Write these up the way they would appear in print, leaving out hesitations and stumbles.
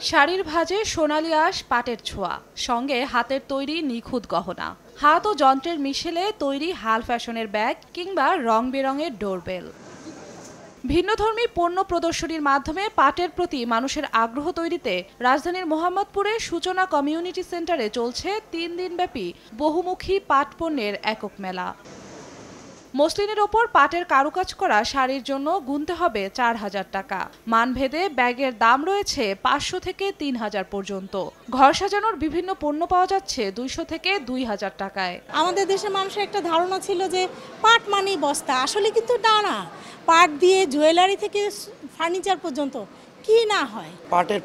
শাড়ির ভাঁজে সোনালি আঁশ, পাটের ছোঁয়া, সঙ্গে হাতের তৈরি নিখুঁত গহনা। হাত ও যন্ত্রের মিশেলে তৈরি হাল ফ্যাশনের ব্যাগ কিংবা রং বেরঙের ডোরবেল। ভিন্নধর্মী পণ্য প্রদর্শনীর মাধ্যমে পাটের প্রতি মানুষের আগ্রহ তৈরিতে রাজধানীর মোহাম্মদপুরে সূচনা কমিউনিটি সেন্টারে চলছে ৩ দিনব্যাপী বহুমুখী পাট পণ্যের একক মেলা। মসলিনের ওপর পাটের কারুকাজ করা শাড়ির জন্য গুনতে হবে ৪,০০০ টাকা। মানভেদে ব্যাগের দাম রয়েছে ৫০০ থেকে ৩,০০০ পর্যন্ত। ঘর সাজানোর বিভিন্ন পণ্য পাওয়া যাচ্ছে ২০০ থেকে ২,০০০ টাকায়। আমাদের দেশের মানুষের একটা ধারণা ছিল যে পাট মানেই বস্তা, আসলে কিন্তু না। পাট দিয়ে জুয়েলারি থেকে ফার্নিচার পর্যন্ত কি না হয়। পাটের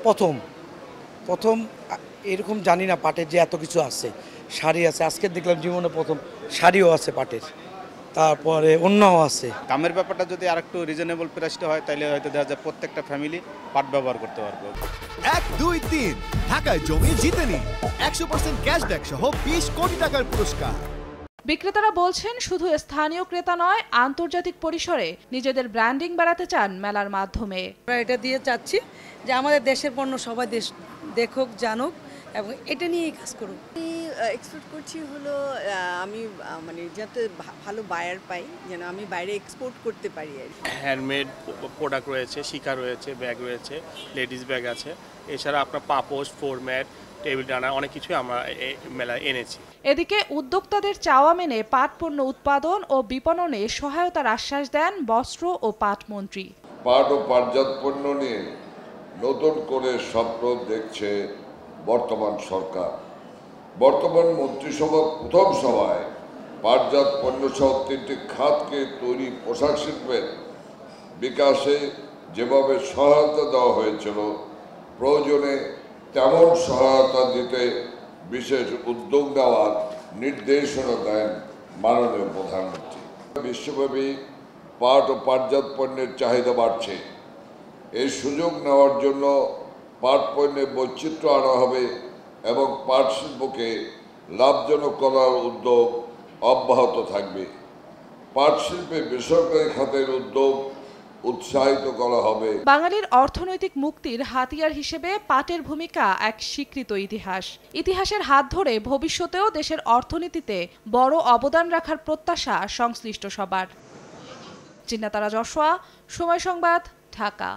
প্রথম এরকম জানি না পাটের যে এত কিছু আছে। শাড়ি আছে, আজকে দেখলাম জীবনে প্রথম শাড়িও আছে পাটের, তারপরে অন্যও আছে। দামের ব্যাপারটা যদি আরেকটু রিজনেবল প্রাইসটা হয় তাহলে হয়তো দেখা যায় প্রত্যেকটা ফ্যামিলি পাট ব্যবহার করতে পারবে। ১, ২, ৩ ঢাকায় জমি জিতে নিন ১০০% ক্যাশব্যাক সহ ২০ কোটি টাকার পুরস্কার। বিক্রেতারা বলছেন, শুধু স্থানীয় ক্রেতা নয়, আন্তর্জাতিক পরিসরে নিজেদের ব্র্যান্ডিং বাড়াতে চান মেলার মাধ্যমে। আমরা এটা দিয়ে চাচ্ছি যে আমাদের দেশের পণ্য সবাই দেখুক, জানুক এবং এটা নিয়েই কাজ করুক। আমি এক্সপোর্ট করছি হলো আমি মানে যাতে ভালো বায়ার পাই, যেন আমি বাইরে এক্সপোর্ট করতে পারি। হ্যান্ডমেড প্রোডাক্ট রয়েছে, শিকা রয়েছে, ব্যাগ রয়েছে, লেডিস ব্যাগ আছে। এছাড়া আপনার পাপোশ, ফোরম্যাট, টেবিল রানার অনেক কিছুই আমরা মেলায় এনেছি। এদিকে উদ্যোক্তাদের চাওয়া মেনে পাট পণ্য উৎপাদন ও বিপণনে সহায়তার আশ্বাস দেন বস্ত্র ও পাট মন্ত্রী। পাট ও পাটজাত পণ্য নিয়ে নতুন করে স্বপ্ন দেখছে বর্তমান সরকার। বর্তমান মন্ত্রিসভার প্রথম সভায় পাটজাত পণ্য সহ ৩টি খাতকে তৈরি পোশাক শিল্পের বিকাশে যেভাবে সহায়তা দেওয়া হয়েছিল, প্রয়োজনে তেমন সহায়তা দিতে বিশেষ উদ্যোগ নেওয়ার নির্দেশনা দেন মাননীয় প্রধানমন্ত্রী। বিশ্বব্যাপী পাট ও পাটজাত পণ্যের চাহিদা বাড়ছে। এই সুযোগ নেওয়ার জন্য পাট পণ্যে বৈচিত্র্য আনা হবে এবং পাট শিল্পকে লাভজনক করার উদ্যোগ অব্যাহত থাকবে। পাট শিল্পে বেসরকারি খাতের উদ্যোগ উৎসাহিত করা হবে। বাঙালির অর্থনৈতিক মুক্তির হাতিয়ার হিসেবে পাটের ভূমিকা এক স্বীকৃত ইতিহাসের হাত ধরে ভবিষ্যতেও দেশের অর্থনীতিতে বড় অবদান রাখার প্রত্যাশা সংশ্লিষ্ট সবার। চিন্নাতারা যশোয়া, সময় সংবাদ, ঢাকা।